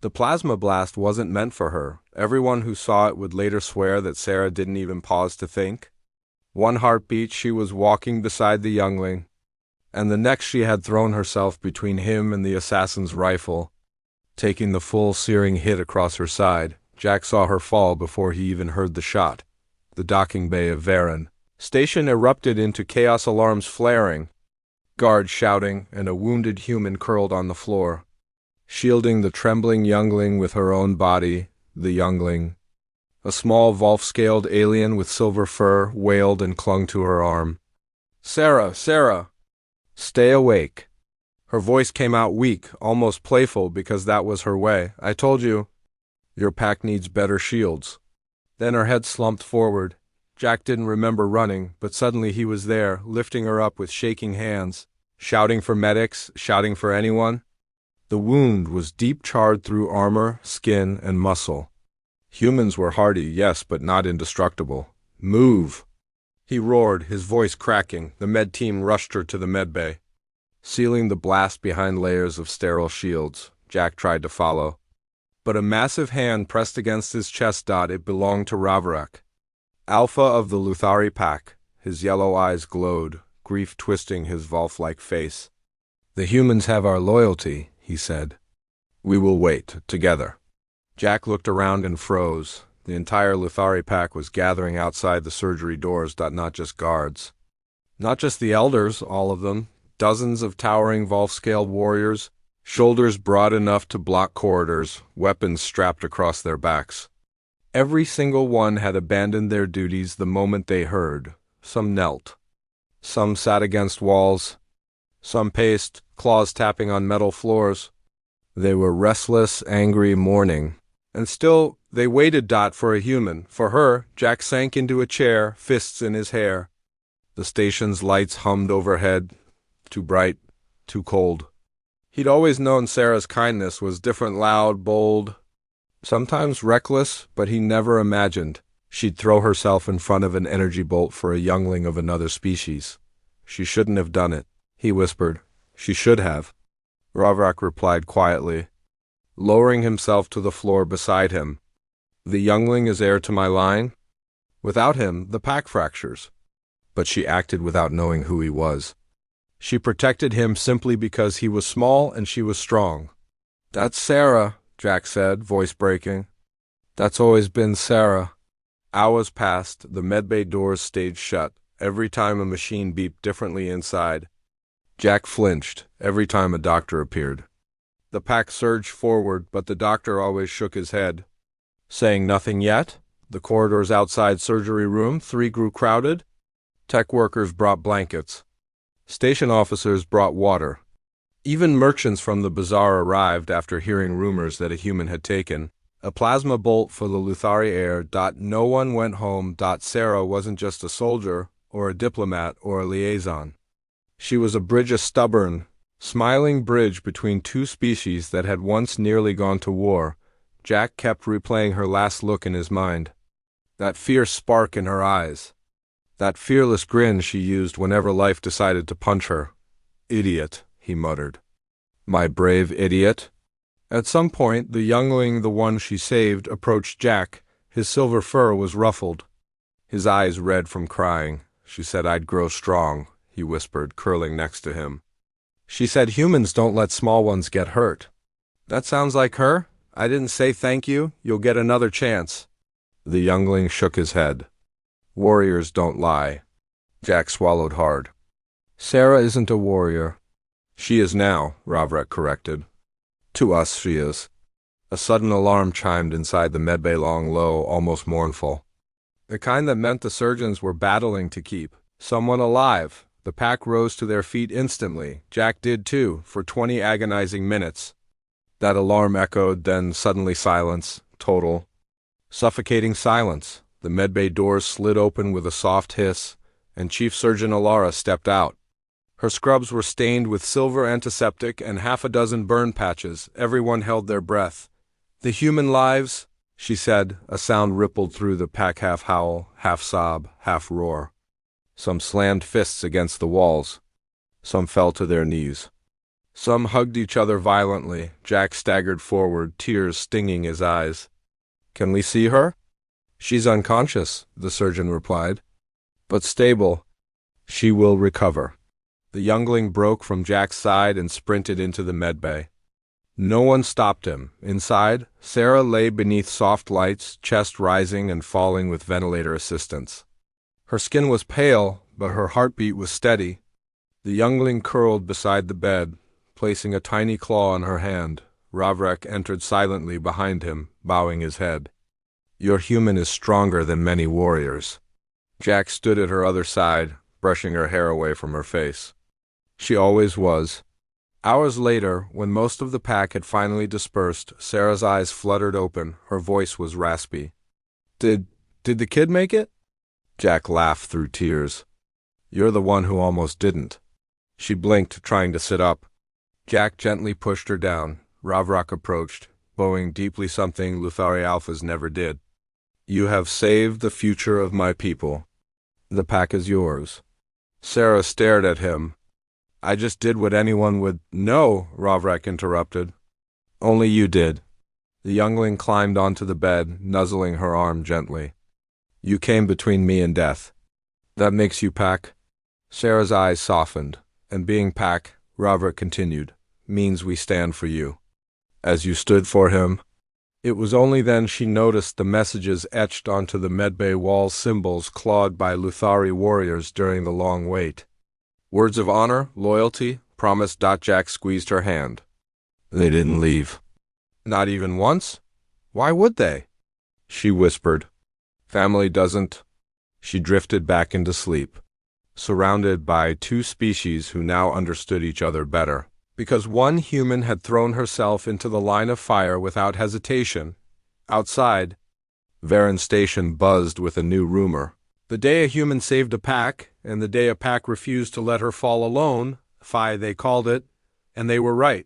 The plasma blast wasn't meant for her. Everyone who saw it would later swear that Sarah didn't even pause to think. One heartbeat, she was walking beside the youngling, and the next she had thrown herself between him and the assassin's rifle, taking the full searing hit across her side. Jack saw her fall before he even heard the shot. The docking bay of Varen Station erupted into chaos, alarms flaring, guards shouting, and a wounded human curled on the floor, shielding the trembling youngling with her own body. The youngling, a small Volf-scaled alien with silver fur, wailed and clung to her arm. "Sarah, Sarah! Stay awake." Her voice came out weak, almost playful, because that was her way. "I told you, your pack needs better shields." Then her head slumped forward. Jack didn't remember running, but suddenly he was there, lifting her up with shaking hands, shouting for medics, shouting for anyone. The wound was deep, charred through armor, skin, and muscle. Humans were hardy, yes, but not indestructible. "Move!" he roared, his voice cracking. The med team rushed her to the med bay, sealing the blast behind layers of sterile shields. Jack tried to follow, but a massive hand pressed against his chest. It belonged to Ravrak, alpha of the Luthari pack. His yellow eyes glowed, grief twisting his Volf-like face. "The humans have our loyalty," he said. "We will wait, together." Jack looked around and froze. The entire Luthari pack was gathering outside the surgery doors. Not just guards. Not just the elders, all of them. Dozens of towering Volf-scaled warriors, shoulders broad enough to block corridors, weapons strapped across their backs. Every single one had abandoned their duties the moment they heard. Some knelt. Some sat against walls. Some paced, claws tapping on metal floors. They were restless, angry, mourning. And still, they waited. For a human. For her. Jack sank into a chair, fists in his hair. The station's lights hummed overhead. Too bright, too cold. He'd always known Sarah's kindness was different, loud, bold, sometimes reckless, but he never imagined she'd throw herself in front of an energy bolt for a youngling of another species. "She shouldn't have done it," he whispered. "She should have," Ravrak replied quietly, lowering himself to the floor beside him. "The youngling is heir to my line. Without him, the pack fractures." But she acted without knowing who he was. She protected him simply because he was small and she was strong. "That's Sarah," Jack said, voice breaking. "That's always been Sarah." Hours passed. The medbay doors stayed shut. Every time a machine beeped differently inside, Jack flinched. Every time a doctor appeared, the pack surged forward, but the doctor always shook his head, saying nothing yet. The corridors outside surgery room 3 grew crowded. Tech workers brought blankets. Station officers brought water. Even merchants from the bazaar arrived after hearing rumors that a human had taken a plasma bolt for the Luthari heir. No one went home. Sarah wasn't just a soldier or a diplomat or a liaison. She was a bridge, a stubborn, smiling bridge between two species that had once nearly gone to war. Jack kept replaying her last look in his mind. That fierce spark in her eyes. That fearless grin she used whenever life decided to punch her. "Idiot," he muttered. "My brave idiot." At some point, the youngling, the one she saved, approached Jack. His silver fur was ruffled, his eyes red from crying. "She said I'd grow strong," he whispered, curling next to him. "She said humans don't let small ones get hurt." "That sounds like her. I didn't say thank you. You'll get another chance." The youngling shook his head. "Warriors don't lie." Jack swallowed hard. "Sarah isn't a warrior." "She is now," Ravrak corrected. "To us, she is." A sudden alarm chimed inside the medbay, long, low, almost mournful. The kind that meant the surgeons were battling to keep someone alive. The pack rose to their feet instantly. Jack did too, for 20 agonizing minutes. That alarm echoed, then suddenly silence, total, suffocating silence. The medbay doors slid open with a soft hiss, and Chief Surgeon Alara stepped out. Her scrubs were stained with silver antiseptic and half a dozen burn patches. Everyone held their breath. "The human lives," she said. A sound rippled through the pack, half howl, half sob, half roar. Some slammed fists against the walls. Some fell to their knees. Some hugged each other violently. Jack staggered forward, tears stinging his eyes. "Can we see her?" "She's unconscious," the surgeon replied. "But stable. She will recover." The youngling broke from Jack's side and sprinted into the medbay. No one stopped him. Inside, Sarah lay beneath soft lights, chest rising and falling with ventilator assistance. Her skin was pale, but her heartbeat was steady. The youngling curled beside the bed, placing a tiny claw on her hand. Ravrak entered silently behind him, bowing his head. "Your human is stronger than many warriors." Jack stood at her other side, brushing her hair away from her face. She always was. Hours later, when most of the pack had finally dispersed, Sarah's eyes fluttered open. Her voice was raspy. Did the kid make it?" Jack laughed through tears. "You're the one who almost didn't." She blinked, trying to sit up. Jack gently pushed her down. Ravrak approached, bowing deeply, something Luthari Alphas never did. "You have saved the future of my people. The pack is yours." Sarah stared at him. "I just did what anyone would—" "No," Ravrak interrupted. "Only you did." The youngling climbed onto the bed, nuzzling her arm gently. "You came between me and death. That makes you pack?" Sarah's eyes softened. "And being pack," Ravrak continued, "means we stand for you. As you stood for him." It was only then she noticed the messages etched onto the medbay wall, symbols clawed by Luthari warriors during the long wait. Words of honor, loyalty, promise. Jack squeezed her hand. "They didn't leave." "Not even once? Why would they?" She whispered. "Family doesn't." She drifted back into sleep, surrounded by two species who now understood each other better. Because one human had thrown herself into the line of fire without hesitation. Outside, Varen Station buzzed with a new rumor. The day a human saved a pack, and the day a pack refused to let her fall alone, Phi they called it, and they were right.